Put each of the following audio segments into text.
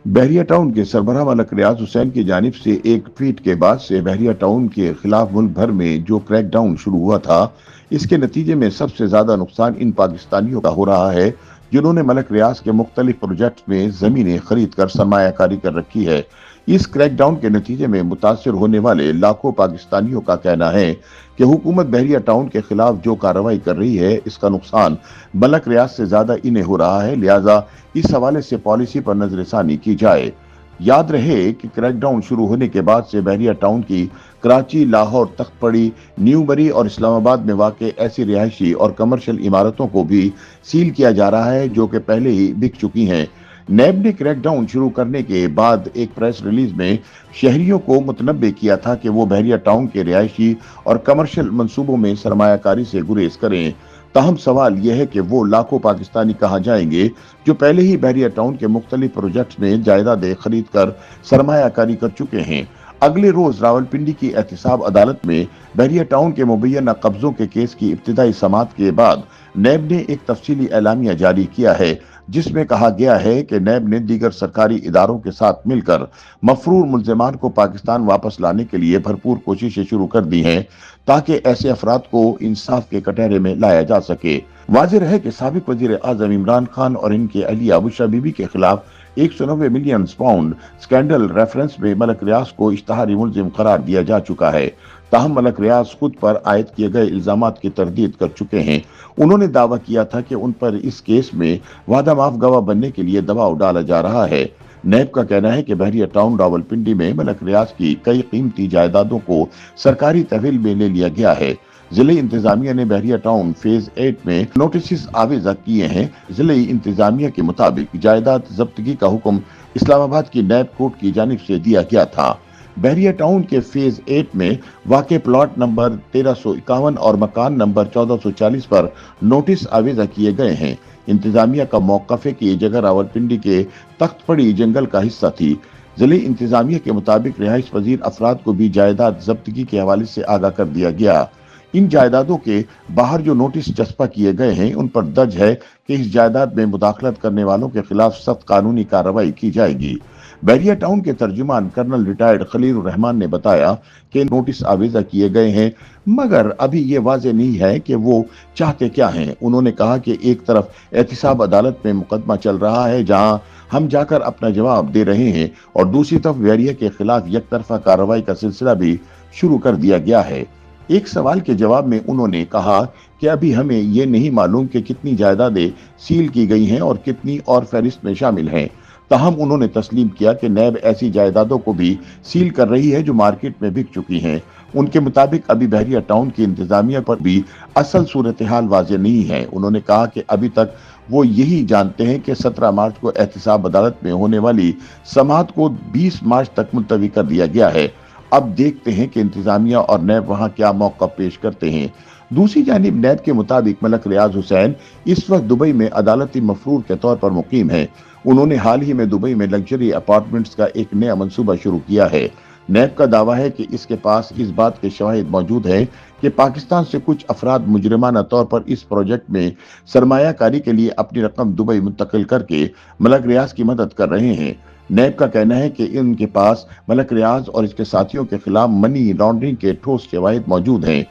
बहरिया town के सरबराह मलक रियाज हुसैन की जानिब से एक ट्वीट के बाद से बहरिया टाउन के खिलाफ मुल्क भर में जो क्रैकडाउन शुरू हुआ था, इसके नतीजे में सबसे ज्यादा नुकसान इन पाकिस्तानियों का हो रहा है जिन्होंने मलक रियाज के मुख्तलिफ प्रोजेक्ट में जमीनें खरीद कर सरमायाकारी कर रखी है। इस क्रैकडाउन के नतीजे में मुतासर होने वाले लाखों पाकिस्तानियों का कहना है कि हुकूमत बहरिया टाउन के खिलाफ जो कार्रवाई कर रही है, इसका नुकसान मलक रियाज से ज्यादा इन्हें हो रहा है, लिहाजा इस हवाले से पॉलिसी पर नजरसानी की जाए। याद रहे कि क्रैकडाउन शुरू होने के बाद से बहरिया टाउन की कराची, लाहौर, तख्तपड़ी, न्यूबरी और इस्लामाबाद में वाक़ ऐसी रिहायशी और कमर्शियल इमारतों को भी सील किया जा रहा है जो कि पहले ही बिक चुकी हैं। नैब ने क्रैकडाउन शुरू करने के बाद एक प्रेस रिलीज में शहरियों को मुतनब्बे किया था कि वो बहरिया टाउन के रिहायशी और कमर्शियल मंसूबों में सरमायाकारी से गुरेज करें। ताहम सवाल यह है कि वो लाखों पाकिस्तानी कहाँ जाएंगे जो पहले ही बहरिया टाउन के मुख्तलिफ प्रोजेक्ट्स में जायदादें खरीद कर सरमायाकारी कर चुके हैं। अगले रोज रावलपिंडी की एहतसाब अदालत में बहरिया टाउन के मुबैना कब्जों के केस की इब्तिदाई समाअत के बाद नैब ने एक तफसीली एलामिया जारी किया है जिसमें कहा गया है कि नैब ने दीगर सरकारी इदारों के साथ मिलकर मफरूर मुल्जिमान को पाकिस्तान वापस लाने के लिए भरपूर कोशिशें शुरू कर दी हैं ताकि ऐसे अफराद को इंसाफ के कटहरे में लाया जा सके। वाज़ेह है कि साबिक वजीर आजम इमरान खान और इनके अहलिया बुशरा बीबी के खिलाफ 190 मिलियन पाउंड स्कैंडल रेफरेंस में मलक रियाज को इश्तहारी मुल्जिम करार दिया जा चुका है। ताहम मलक रियाज खुद पर आयद किए गए इल्जामात की तरदीद कर चुके हैं। उन्होंने दावा किया था कि उन पर इस केस में वादा माफ गवाह बनने के लिए दबाव डाला जा रहा है। नैब का कहना है कि बहरिया टाउन रावलपिंडी में मलक रियाज की कई कीमती जायदादों को सरकारी तहवील में ले लिया गया है। जिले इंतजामिया ने बहरिया टाउन फेज 8 में नोटिस आवेजा किए हैं। जिले इंतजामिया के मुताबिक जायदाद जब्तगी का हुक्म इस्लामाबाद की नैब कोर्ट की जानिब से दिया गया था। बहरिया टाउन के फेज 8 में वाक़े प्लॉट नंबर 1351 और मकान नंबर 1440 पर नोटिस आवेजा किए गए हैं। इंतजामिया का मौक़िफ़ है कि ये जगह रावलपिंडी के तख्तपड़ी जंगल का हिस्सा थी। जिले इंतजामिया के मुताबिक रिहाइश पजीर अफराद को भी जायदाद जब्तगी के हवाले से आगाह कर दिया गया। इन जायदादों के बाहर जो नोटिस चस्पा किए गए हैं उन पर दर्ज है कि इस जायदाद में मुदाखलत करने वालों के खिलाफ सख्त कानूनी कार्रवाई की जाएगी। बहरिया टाउन के तर्जुमान कर्नल रिटायर्ड खलील रहमान ने बताया कि नोटिस आवेजा किए गए हैं मगर अभी ये वाजे नहीं है कि वो चाहते क्या हैं। उन्होंने कहा कि एक तरफ एहतिसाब अदालत में मुकदमा चल रहा है जहां हम जाकर अपना जवाब दे रहे हैं और दूसरी तरफ बहरिया के खिलाफ एक तरफा कार्रवाई का सिलसिला भी शुरू कर दिया गया है। एक सवाल के जवाब में उन्होंने कहा कि अभी हमें ये नहीं मालूम कि कितनी जायदादें सील की गई हैं और कितनी और फहरिस्त में शामिल हैं। ताहम उन्होंने तस्लीम किया कि नैब ऐसी जायदादों को भी सील कर रही है जो मार्केट में बिक चुकी हैं। उनके मुताबिक अभी बहरिया टाउन की इंतजामिया पर भी असल सूरत हाल वाज़ेह नहीं है। उन्होंने कहा कि अभी तक वो यही जानते हैं कि 17 मार्च को एहतिसाब अदालत में होने वाली समाअत को 20 मार्च तक मुलतवी कर दिया गया है। अब देखते हैं कि इंतजामिया और नैब वहां क्या मौका पेश करते हैं। दूसरी जानिब नैब के मुताबिक मलक रियाज हुसैन इस वक्त दुबई में अदालती मफरूर के तौर पर मुकीम है। उन्होंने हाल ही में दुबई में लग्जरी अपार्टमेंट्स का एक नया मंसूबा शुरू किया है। नैब का दावा है कि इसके पास इस बात के शवाहिद मौजूद हैं कि पाकिस्तान से कुछ अफराद मुजरिमाना तौर पर इस प्रोजेक्ट में सरमायाकारी के लिए अपनी रकम दुबई मुंतकिल करके मलक रियाज की मदद कर रहे हैं। नैब का कहना है कि इनके पास मलक रियाज और इसके साथियों के खिलाफ मनी लॉन्ड्रिंग के ठोस शवाहिद मौजूद हैं।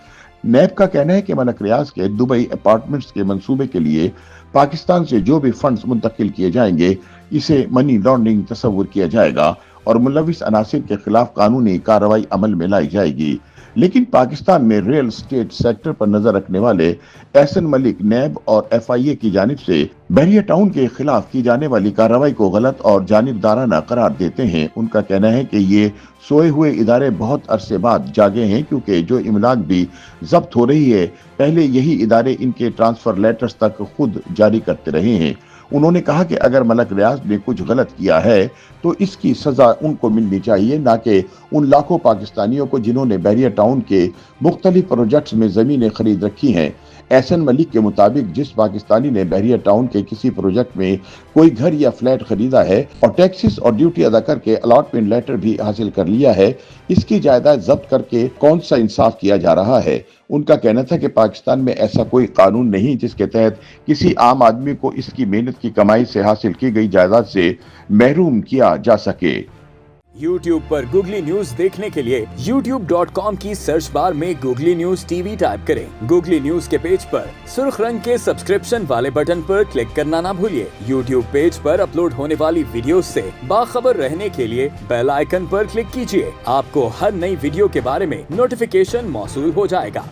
नैब का कहना है कि मलक रियाज के दुबई अपार्टमेंट्स के मंसूबे के लिए पाकिस्तान से जो भी फंड्स मुंतकिल किए जाएंगे इसे मनी लॉन्ड्रिंग तस्वुर किया जाएगा और मुलविस अनासिर के खिलाफ कानूनी कार्रवाई अमल में लाई जाएगी। लेकिन पाकिस्तान में रियल स्टेट सेक्टर पर नजर रखने वाले एहसन मलिक नैब और FIA की जानिब से बहरिया टाउन के खिलाफ की जाने वाली कार्रवाई को गलत और जानिबदाराना करार देते हैं। उनका कहना है कि ये सोए हुए इदारे बहुत अरसे बाद जागे हैं क्योंकि जो इमलाक भी जब्त हो रही है पहले यही इदारे इनके ट्रांसफर लेटर्स तक खुद जारी करते रहे हैं। उन्होंने कहा कि अगर मलक रियाज ने कुछ गलत किया है तो इसकी सजा उनको मिलनी चाहिए, ना कि उन लाखों पाकिस्तानियों को जिन्होंने बहरिया टाउन के मुख्तलिफ प्रोजेक्ट्स में जमीनें खरीद रखी हैं। एहसन मलिक के मुताबिक जिस पाकिस्तानी ने बहरिया टाउन के किसी प्रोजेक्ट में कोई घर या फ्लैट खरीदा है और टैक्सेस और ड्यूटी अदा करके अलॉटमेंट लेटर भी हासिल कर लिया है, इसकी जायदाद जब्त करके कौन सा इंसाफ किया जा रहा है। उनका कहना था कि पाकिस्तान में ऐसा कोई कानून नहीं जिसके तहत किसी आम आदमी को इसकी मेहनत की कमाई से हासिल की गई जायदाद से महरूम किया जा सके। YouTube पर गूगली न्यूज देखने के लिए youtube.com की सर्च बार में गूगली न्यूज टीवी टाइप करें। गूगली न्यूज के पेज पर सुर्ख रंग के सब्सक्रिप्शन वाले बटन पर क्लिक करना ना भूलिए। YouTube पेज पर अपलोड होने वाली वीडियोस से बाखबर रहने के लिए बेल आइकन पर क्लिक कीजिए। आपको हर नई वीडियो के बारे में नोटिफिकेशन मौसूल हो जाएगा।